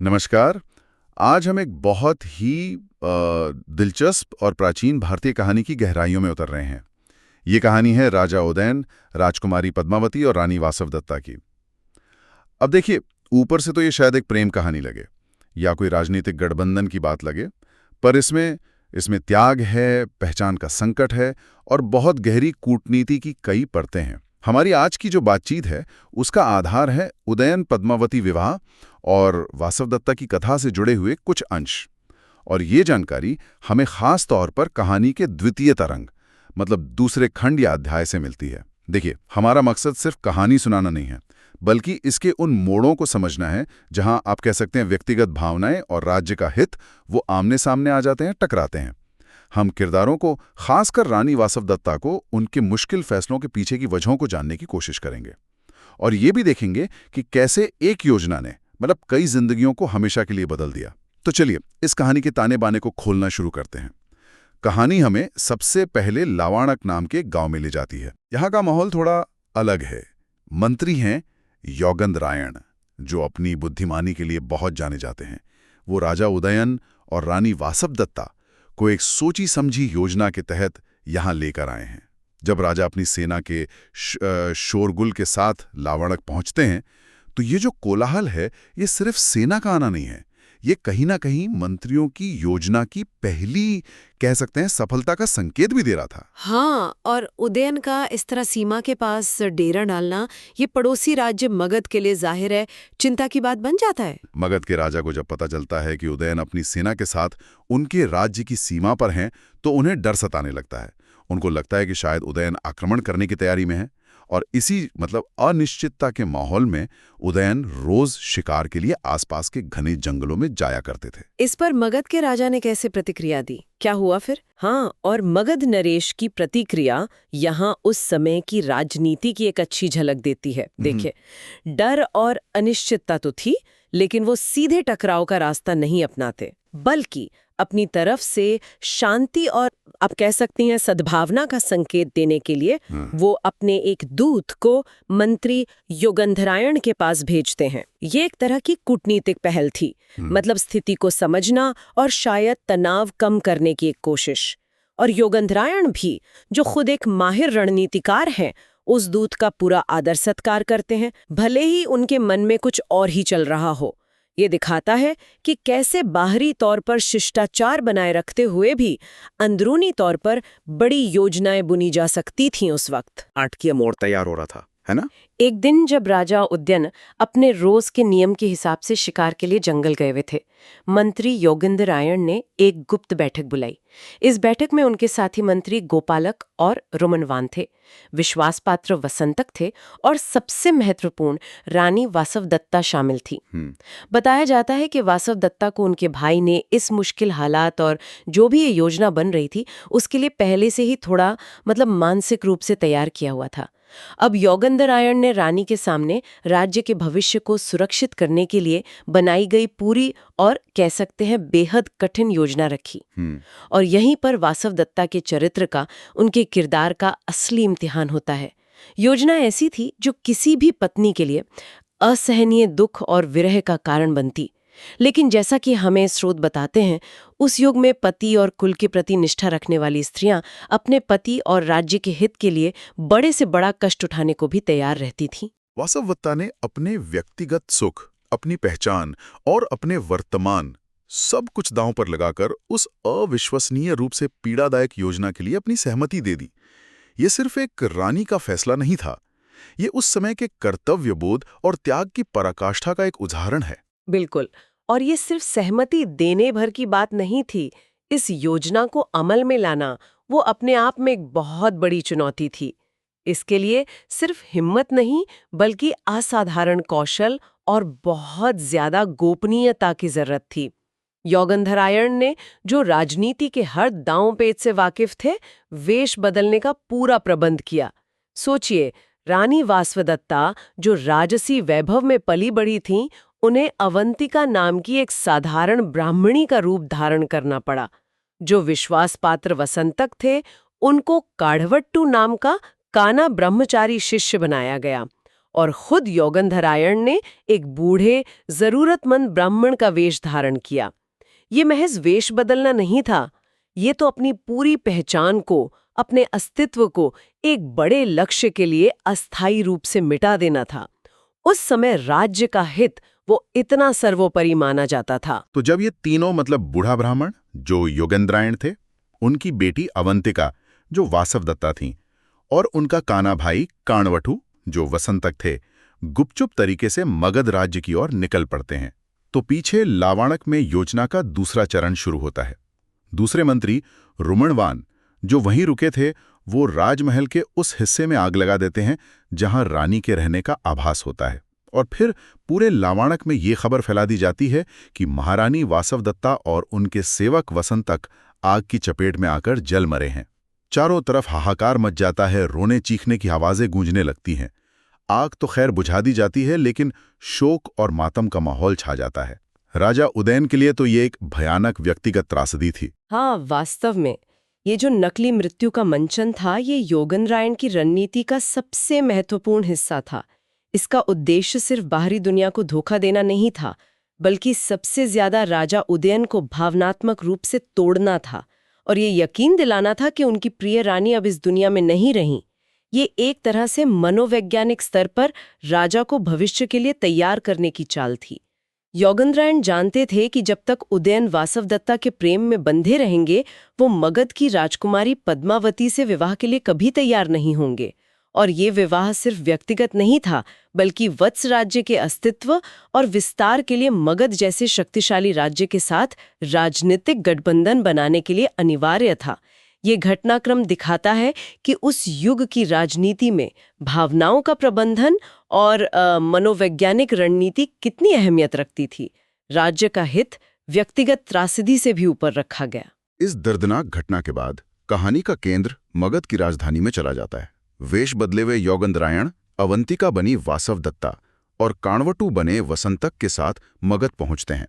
नमस्कार। आज हम एक बहुत ही दिलचस्प और प्राचीन भारतीय कहानी की गहराइयों में उतर रहे हैं। ये कहानी है राजा उदयन, राजकुमारी पद्मावती और रानी वासवदत्ता की। अब देखिए, ऊपर से तो ये शायद एक प्रेम कहानी लगे या कोई राजनीतिक गठबंधन की बात लगे, पर इसमें इसमें त्याग है, पहचान का संकट है और बहुत गहरी कूटनीति की कई परतें हैं। हमारी आज की जो बातचीत है, उसका आधार है उदयन पद्मावती विवाह और वासवदत्ता की कथा से जुड़े हुए कुछ अंश। और ये जानकारी हमें खास तौर पर कहानी के द्वितीय तरंग, मतलब दूसरे खंड या अध्याय से मिलती है। देखिए, हमारा मकसद सिर्फ कहानी सुनाना नहीं है, बल्कि इसके उन मोड़ों को समझना है जहां आप कह सकते हैं व्यक्तिगत भावनाएं और राज्य का हित वो आमने सामने आ जाते हैं, टकराते हैं। हम किरदारों को, खासकर रानी वासवदत्ता को, उनके मुश्किल फैसलों के पीछे की वजहों को जानने की कोशिश करेंगे। और ये भी देखेंगे कि कैसे एक योजना ने मतलब कई जिंदगियों को हमेशा के लिए बदल दिया। तो चलिए, इस कहानी के ताने बाने को खोलना शुरू करते हैं। कहानी हमें सबसे पहले लावाणक नाम के गांव में ले जाती है। यहाँ का माहौल थोड़ा अलग है। मंत्री हैं योगेंद्रायण, जो अपनी बुद्धिमानी के लिए बहुत जाने जाते हैं। वो राजा उदयन और रानी वासवदत्ता को एक सोची समझी योजना के तहत यहाँ लेकर आए हैं। जब राजा अपनी सेना के शोरगुल के साथ लावाणक पहुंचते हैं, तो ये जो कोलाहल है, ये सिर्फ सेना का आना नहीं है। ये कहीं ना कहीं मंत्रियों की योजना की पहली, कह सकते हैं, सफलता का संकेत भी दे रहा था। हाँ, और उदयन का इस तरह सीमा के पास डेरा डालना ये पड़ोसी राज्य मगध के लिए जाहिर है चिंता की बात बन जाता है। मगध के राजा को जब पता चलता है कि उदयन अपनी सेना के साथ उनके राज्य की सीमा पर हैं, तो उन्हें डर सताने लगता है। उनको लगता है कि शायद उदयन आक्रमण करने की तैयारी में है। और इसी अनिश्चितता के माहौल में उदयन रोज शिकार के लिए आसपास के घने जंगलों में जाया करते थे। इस पर मगध के राजा ने कैसे प्रतिक्रिया दी, क्या हुआ फिर? हाँ, और मगध नरेश की प्रतिक्रिया यहाँ उस समय की राजनीति की एक अच्छी झलक देती है। देखिए, डर और अनिश्चितता तो थी, लेकिन वो सीधे टकराव का रास्ता नहीं अपनाते, बल्कि अपनी तरफ से शांति और आप कह सकती हैं सद्भावना का संकेत देने के लिए वो अपने एक दूत को मंत्री योगेंद्रायण के पास भेजते हैं। ये एक तरह की कूटनीतिक पहल थी, मतलब स्थिति को समझना और शायद तनाव कम करने की एक कोशिश। और योगेंद्रायण भी, जो खुद एक माहिर रणनीतिकार हैं, उस दूत का पूरा आदर सत्कार करते हैं, भले ही उनके मन में कुछ और ही चल रहा हो। ये दिखाता है कि कैसे बाहरी तौर पर शिष्टाचार बनाए रखते हुए भी अंदरूनी तौर पर बड़ी योजनाएं बुनी जा सकती थीं उस वक्त। नाटकीय मोड़ तैयार हो रहा था, है ना? एक दिन जब राजा उदयन अपने रोज के नियम के हिसाब से शिकार के लिए जंगल गए हुए थे, मंत्री योगेंद्रायण ने एक गुप्त बैठक बुलाई। इस बैठक में उनके साथी मंत्री गोपालक और रोमनवान थे, विश्वास पात्र वसंतक थे और सबसे महत्वपूर्ण रानी वासवदत्ता शामिल थी। बताया जाता है कि वासवदत्ता को उनके भाई ने इस मुश्किल हालात और जो भी ये योजना बन रही थी उसके लिए पहले से ही थोड़ा मानसिक रूप से तैयार किया हुआ था। अब योगेंद्रायण ने रानी के सामने राज्य के भविष्य को सुरक्षित करने के लिए बनाई गई पूरी और कह सकते हैं बेहद कठिन योजना रखी। और यहीं पर वासवदत्ता के चरित्र का, उनके किरदार का असली इम्तिहान होता है। योजना ऐसी थी जो किसी भी पत्नी के लिए असहनीय दुख और विरह का कारण बनती, लेकिन जैसा कि हमें स्रोत बताते हैं, उस युग में पति और कुल के प्रति निष्ठा रखने वाली स्त्रियां अपने पति और राज्य के हित के लिए बड़े से बड़ा कष्ट उठाने को भी तैयार रहती थीं। वासवदत्ता ने अपने व्यक्तिगत सुख, अपनी पहचान और अपने वर्तमान सब कुछ दांव पर लगाकर उस अविश्वसनीय रूप से पीड़ादायक योजना के लिए अपनी सहमति दे दी। ये सिर्फ एक रानी का फैसला नहीं था, ये उस समय के कर्तव्यबोध और त्याग की पराकाष्ठा का एक उदाहरण है। बिल्कुल, और ये सिर्फ सहमति देने भर की बात नहीं थी। इस योजना को अमल में लाना वो अपने आप में एक बहुत बड़ी चुनौती थी। इसके लिए सिर्फ हिम्मत नहीं, बल्कि असाधारण कौशल और बहुत ज्यादा गोपनीयता की जरूरत थी। योगेंद्रायण ने, जो राजनीति के हर दांव पेच से वाकिफ थे, वेश बदलने का पूरा प्रबंध किया। सोचिए, रानी वासवदत्ता, जो राजसी वैभव में पली बढ़ी थीं, उन्हें अवंतिका नाम की एक साधारण ब्राह्मणी का रूप धारण करना पड़ा। जो विश्वास पात्र वसंतक थे, उनको काढ़वट्टू नाम का काना ब्रह्मचारी शिष्य बनाया गया। और खुद योगंधरायण ने एक बूढ़े जरूरतमंद ब्राह्मण का वेश धारण किया। ये महज वेश बदलना नहीं था, ये तो अपनी पूरी पहचान को, अपने अस्तित्व को एक बड़े लक्ष्य के लिए अस्थायी रूप से मिटा देना था। उस समय राज्य का हित वो इतना सर्वोपरि माना जाता था। तो जब ये तीनों मतलब बूढ़ा ब्राह्मण जो योगेंद्रायण थे, उनकी बेटी अवंतिका जो वासवदत्ता थीं, और उनका काना भाई काणवटु जो वसंतक थे, गुपचुप तरीके से मगध राज्य की ओर निकल पड़ते हैं, तो पीछे लावाणक में योजना का दूसरा चरण शुरू होता है। दूसरे मंत्री रुमणवान जो वहीं रुके थे, वो राजमहल के उस हिस्से में आग लगा देते हैं जहां रानी के रहने का आभास होता है, और फिर पूरे लावाणक में ये खबर फैला दी जाती है कि महारानी वासवदत्ता और उनके सेवक वसंतक आग की चपेट में आकर जल मरे हैं। चारों तरफ हाहाकार मच जाता है, रोने चीखने की आवाजें गूंजने लगती हैं। आग तो खैर बुझा दी जाती है, लेकिन शोक और मातम का माहौल छा जाता है। राजा उदयन के लिए तो ये एक भयानक व्यक्तिगत त्रासदी थी। हाँ, वास्तव में ये जो नकली मृत्यु का मंचन था, ये योगेंद्रायण की रणनीति का सबसे महत्वपूर्ण हिस्सा था। इसका उद्देश्य सिर्फ बाहरी दुनिया को धोखा देना नहीं था, बल्कि सबसे ज्यादा राजा उदयन को भावनात्मक रूप से तोड़ना था और ये यकीन दिलाना था कि उनकी प्रिय रानी अब इस दुनिया में नहीं रही। ये एक तरह से मनोवैज्ञानिक स्तर पर राजा को भविष्य के लिए तैयार करने की चाल थी। योगेंद्रायण जानते थे कि जब तक उदयन वासवदत्ता के प्रेम में बंधे रहेंगे, वो मगध की राजकुमारी पद्मावती से विवाह के लिए कभी तैयार नहीं होंगे। और ये विवाह सिर्फ व्यक्तिगत नहीं था, बल्कि वत्स राज्य के अस्तित्व और विस्तार के लिए मगध जैसे शक्तिशाली राज्य के साथ राजनीतिक गठबंधन बनाने के लिए अनिवार्य था। ये घटनाक्रम दिखाता है कि उस युग की राजनीति में भावनाओं का प्रबंधन और मनोवैज्ञानिक रणनीति कितनी अहमियत रखती थी। राज्य का हित व्यक्तिगत त्रासदी से भी ऊपर रखा गया। इस दर्दनाक घटना के बाद कहानी का केंद्र मगध की राजधानी में चला जाता है। वेश बदले हुए योगेंद्रायण अवंतिका बनी वासवदत्ता और काणवटु बने वसंतक के साथ मगध पहुंचते हैं।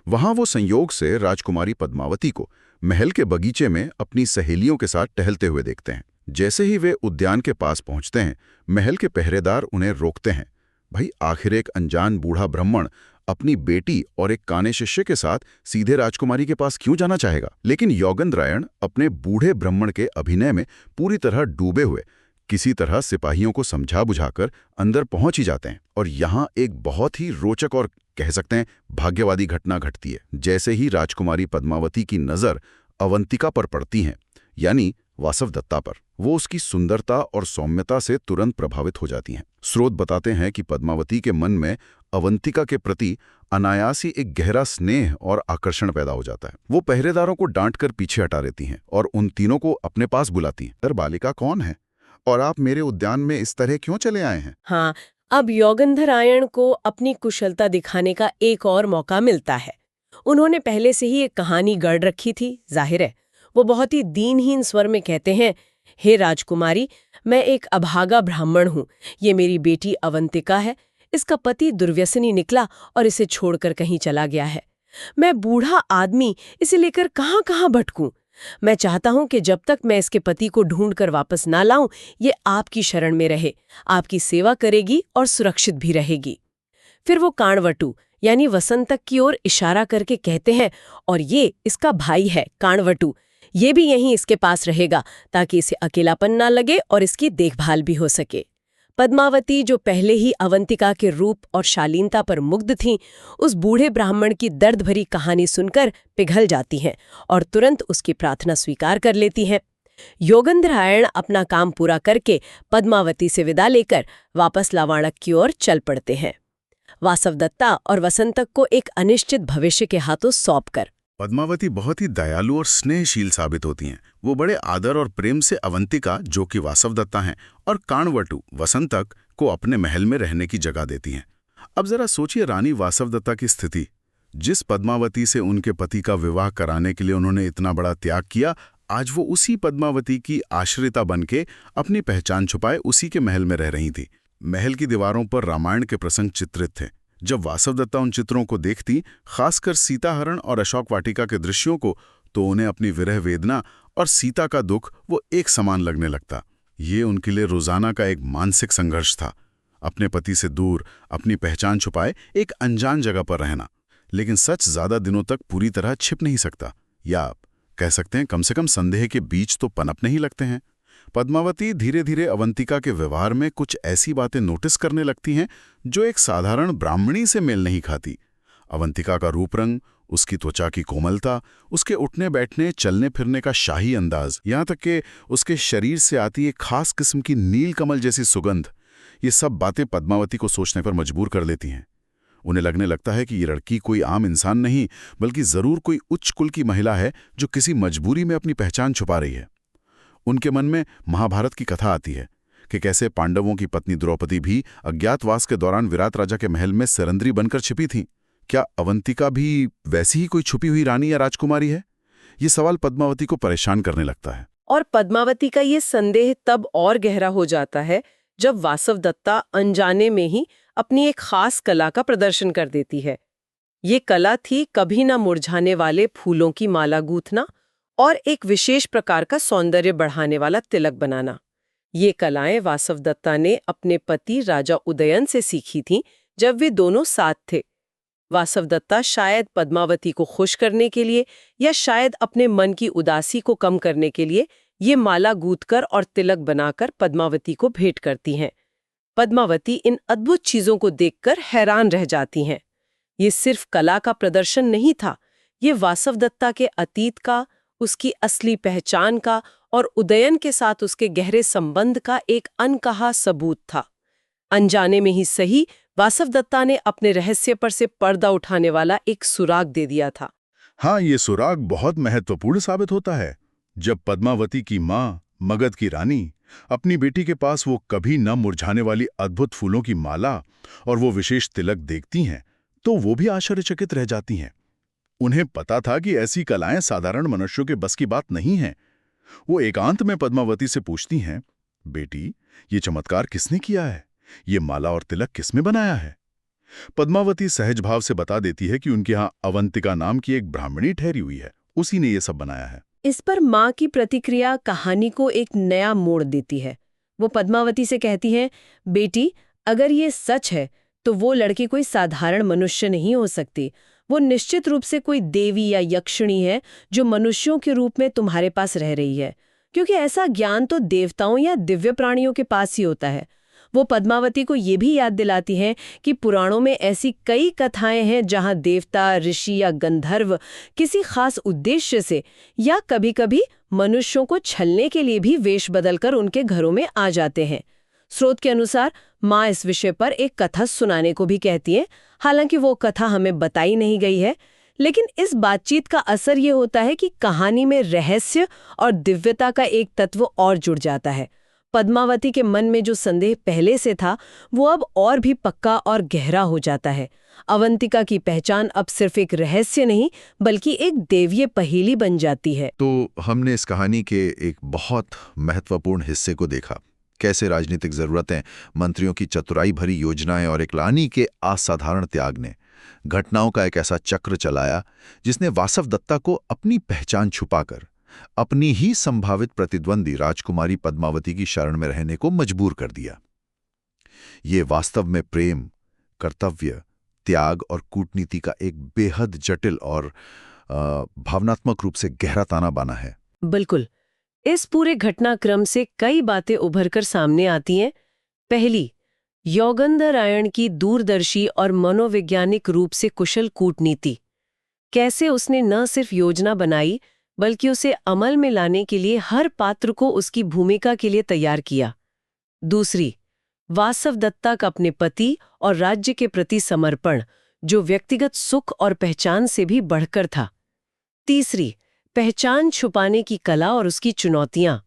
वहां वो संयोग से राजकुमारी पद्मावती को महल के बगीचे में अपनी सहेलियों के साथ टहलते हुए देखते हैं। जैसे ही वे उद्यान के पास पहुंचते हैं, महल के पहरेदार उन्हें रोकते हैं। भाई, आखिर एक अनजान बूढ़ा ब्राह्मण अपनी बेटी और एक काने शिष्य के साथ सीधे राजकुमारी के पास क्यों जाना चाहेगा? लेकिन योगेंद्रायण अपने बूढ़े ब्राह्मण के अभिनय में पूरी तरह डूबे हुए किसी तरह सिपाहियों को समझा बुझाकर अंदर पहुंच ही जाते हैं। और यहाँ एक बहुत ही रोचक और कह सकते हैं भाग्यवादी घटना घटती है। जैसे ही राजकुमारी पद्मावती की नजर अवंतिका पर पड़ती है, यानी वासवदत्ता पर, वो उसकी सुंदरता और सौम्यता से तुरंत प्रभावित हो जाती हैं। स्रोत बताते हैं कि पद्मावती के मन में अवंतिका के प्रति अनायास ही एक गहरा स्नेह और आकर्षण पैदा हो जाता है। वो पहरेदारों को डांटकर पीछे हटा देती हैं और उन तीनों को अपने पास बुलाती हैं। "सर, बालिका कौन है और आप मेरे उद्यान में इस तरह क्यों चले आए हैं?" हाँ, अब योगेंद्रायण को अपनी कुशलता दिखाने का एक और मौका मिलता है। उन्होंने पहले से ही एक कहानी गढ़ रखी थी, जाहिर है। वो बहुत ही दीनहीन स्वर में कहते हैं, "हे राजकुमारी, मैं एक अभागा ब्राह्मण हूँ। ये मेरी बेटी अवंतिका है। इसका पति दुर्व्यसनी निकला और इसे छोड़कर कहीं चला गया है। मैं बूढ़ा आदमी इसे लेकर कहाँ कहाँ भटकूं। मैं चाहता हूं कि जब तक मैं इसके पति को ढूंढ कर वापस ना लाऊं, ये आपकी शरण में रहे, आपकी सेवा करेगी और सुरक्षित भी रहेगी।" फिर वो काणवटु यानी वसंतक की ओर इशारा करके कहते हैं, "और ये इसका भाई है काणवटु, ये भी यहीं इसके पास रहेगा ताकि इसे अकेलापन ना लगे और इसकी देखभाल भी हो सके।" पद्मावती, जो पहले ही अवंतिका के रूप और शालीनता पर मुग्ध थीं, उस बूढ़े ब्राह्मण की दर्द भरी कहानी सुनकर पिघल जाती हैं और तुरंत उसकी प्रार्थना स्वीकार कर लेती हैं। योगेंद्रायण अपना काम पूरा करके पद्मावती से विदा लेकर वापस लावाणक की ओर चल पड़ते हैं, वासवदत्ता और वसंतक को एक अनिश्चित भविष्य के हाथों सौंपकर। पद्मावती बहुत ही दयालु और स्नेहशील साबित होती हैं। वो बड़े आदर और प्रेम से अवंतिका, जो कि वासवदत्ता हैं, और काणवटु वसंतक को अपने महल में रहने की जगह देती हैं। अब जरा सोचिए रानी वासवदत्ता की स्थिति। जिस पद्मावती से उनके पति का विवाह कराने के लिए उन्होंने इतना बड़ा त्याग किया, आज वो उसी पद्मावती की आश्रिता बनके अपनी पहचान छुपाए उसी के महल में रह रही थी। महल की दीवारों पर रामायण के प्रसंग चित्रित थे। जब वासवदत्ता उन चित्रों को देखती, खासकर सीताहरण और अशोक वाटिका के दृश्यों को, तो उन्हें अपनी विरह वेदना और सीता का दुख वो एक समान लगने लगता। ये उनके लिए रोजाना का एक मानसिक संघर्ष था। अपने पति से दूर, अपनी पहचान छुपाए एक अनजान जगह पर रहना। लेकिन सच ज्यादा दिनों तक पूरी तरह छिप नहीं सकता, या आप कह सकते हैं कम से कम संदेह के बीच तो पनपने ही लगते हैं। पद्मावती धीरे धीरे अवंतिका के व्यवहार में कुछ ऐसी बातें नोटिस करने लगती हैं जो एक साधारण ब्राह्मणी से मेल नहीं खाती। अवंतिका का रूप रंग, उसकी त्वचा की कोमलता, उसके उठने बैठने चलने फिरने का शाही अंदाज, यहाँ तक कि उसके शरीर से आती एक खास किस्म की नीलकमल जैसी सुगंध, ये सब बातें पद्मावती को सोचने पर मजबूर कर देती हैं। उन्हें लगने लगता है कि ये लड़की कोई आम इंसान नहीं, बल्कि जरूर कोई उच्च कुल की महिला है जो किसी मजबूरी में अपनी पहचान छुपा रही है। उनके मन में महाभारत की कथा आती है कि कैसे पांडवों की पत्नी द्रौपदी भी अज्ञातवास के दौरान विराट राजा के महल में सरंद्री बनकर छिपी थी। क्या अवंतिका भी वैसी ही कोई छुपी हुई रानी या राजकुमारी है? ये सवाल पद्मावती को परेशान करने लगता है। और पद्मावती का ये संदेह तब और गहरा हो जाता है जब वासवदत्ता अनजाने में ही अपनी एक खास कला का प्रदर्शन कर देती है। ये कला थी कभी ना मुरझाने वाले फूलों की माला गूंथना और एक विशेष प्रकार का सौंदर्य बढ़ाने वाला तिलक बनाना। ये कलाएं वासवदत्ता ने अपने पति राजा उदयन से सीखी थीं जब वे दोनों साथ थे। वासवदत्ता शायद पद्मावती को खुश करने के लिए या शायद अपने मन की उदासी को कम करने के लिए ये माला गूंथकर और तिलक बनाकर पद्मावती को भेंट करती हैं। पद्मावती इन अद्भुत चीजों को देखकर हैरान रह जाती हैं। ये सिर्फ कला का प्रदर्शन नहीं था, ये वासवदत्ता के अतीत का, उसकी असली पहचान का और उदयन के साथ उसके गहरे संबंध का एक अनकहा सबूत था। अनजाने में ही सही, वासवदत्ता ने अपने रहस्य पर से पर्दा उठाने वाला एक सुराग दे दिया था। हाँ, ये सुराग बहुत महत्वपूर्ण साबित होता है। जब पद्मावती की माँ, मगध की रानी, अपनी बेटी के पास वो कभी न मुरझाने वाली अद्भुत फूलों की माला और वो विशेष तिलक देखती हैं, तो वो भी आश्चर्यचकित रह जाती हैं। उन्हें पता था कि ऐसी कलाएं साधारण मनुष्यों के बस की बात नहीं हैं। वो एकांत में पद्मावती से पूछती हैं, बेटी, ये चमत्कार किसने किया है? ये माला और तिलक किसने बनाया है? पद्मावती सहज भाव से बता देती है कि उनके यहाँ अवंतिका नाम की एक ब्राह्मणी ठहरी हुई है, उसी ने ये सब बनाया है। इस पर माँ की प्रतिक्रिया कहानी को एक नया मोड़ देती है। वो पद्मावती से कहती हैं, बेटी, अगर ये सच है तो वो लड़की कोई साधारण मनुष्य नहीं हो सकती। वो निश्चित रूप से कोई देवी या यक्षिणी है जो मनुष्यों के रूप में तुम्हारे पास रह रही है, क्योंकि ऐसा ज्ञान तो देवताओं या दिव्य प्राणियों के पास ही होता है। वो पद्मावती को ये भी याद दिलाती हैं कि पुराणों में ऐसी कई कथाएं हैं जहां देवता, ऋषि या गंधर्व किसी खास उद्देश्य से या कभी-कभी मनुष्यों को छलने के लिए भी वेश बदलकर उनके घरों में आ जाते हैं। स्रोत के अनुसार माँ इस विषय पर एक कथा सुनाने को भी कहती हैं, हालांकि वो कथा हमें बताई नहीं गई है। लेकिन इस बातचीत का असर ये होता है कि कहानी में रहस्य और दिव्यता का एक तत्व और जुड़ जाता है। पद्मावती के मन में जो संदेह पहले से था, वो अब और भी पक्का और गहरा हो जाता है। अवंतिका की पहचान अब सिर्फ एक रहस्य नहीं, बल्कि एक देवीय पहेली बन जाती है। तो हमने इस कहानी के एक बहुत महत्वपूर्ण हिस्से को देखा, कैसे राजनीतिक जरूरतें, मंत्रियों की चतुराई भरी योजनाएं और एक रानी के असाधारण त्याग ने घटनाओं का एक ऐसा चक्र चलाया जिसने वासवदत्ता को अपनी पहचान छुपाकर अपनी ही संभावित प्रतिद्वंदी राजकुमारी पद्मावती की शरण में रहने को मजबूर कर दिया। ये वास्तव में प्रेम, कर्तव्य, त्याग और कूटनीति का एक बेहद जटिल और भावनात्मक रूप से गहरा ताना बाना है। बिल्कुल। इस पूरे घटनाक्रम से कई बातें उभरकर सामने आती हैं। पहली, योगेंद्रायण की दूरदर्शी और मनोवैज्ञानिक रूप से कुशल कूटनीति। कैसे उसने न सिर्फ योजना बनाई, बल्कि उसे अमल में लाने के लिए हर पात्र को उसकी भूमिका के लिए तैयार किया। दूसरी, वासवदत्ता का अपने पति और राज्य के प्रति समर्पण, जो व्यक्तिगत सुख और पहचान से भी बढ़कर था। तीसरी, पहचान छुपाने की कला और उसकी चुनौतियां।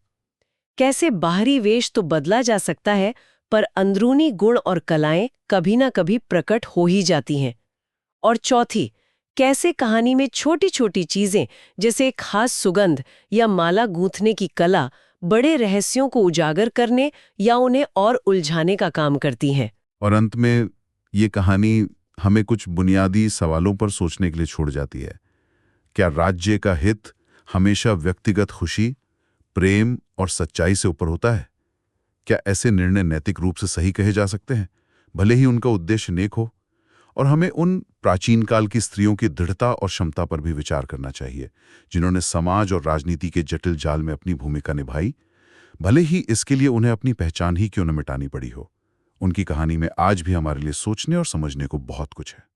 कैसे बाहरी वेश तो बदला जा सकता है, पर अंदरूनी गुण और कलाएं कभी ना कभी प्रकट हो ही जाती हैं। और चौथी, कैसे कहानी में छोटी छोटी चीजें जैसे एक खास सुगंध या माला गूंथने की कला बड़े रहस्यों को उजागर करने या उन्हें और उलझाने का काम करती हैं। और अंत में ये कहानी हमें कुछ बुनियादी सवालों पर सोचने के लिए छोड़ जाती है। क्या राज्य का हित हमेशा व्यक्तिगत खुशी, प्रेम और सच्चाई से ऊपर होता है? क्या ऐसे निर्णय नैतिक रूप से सही कहे जा सकते हैं? भले ही उनका उद्देश्य नेक हो। और हमें उन प्राचीन काल की स्त्रियों की दृढ़ता और क्षमता पर भी विचार करना चाहिए, जिन्होंने समाज और राजनीति के जटिल जाल में अपनी भूमिका निभाई, भले ही इसके लिए उन्हें अपनी पहचान ही क्यों न मिटानी पड़ी हो। उनकी कहानी में आज भी हमारे लिए सोचने और समझने को बहुत कुछ है।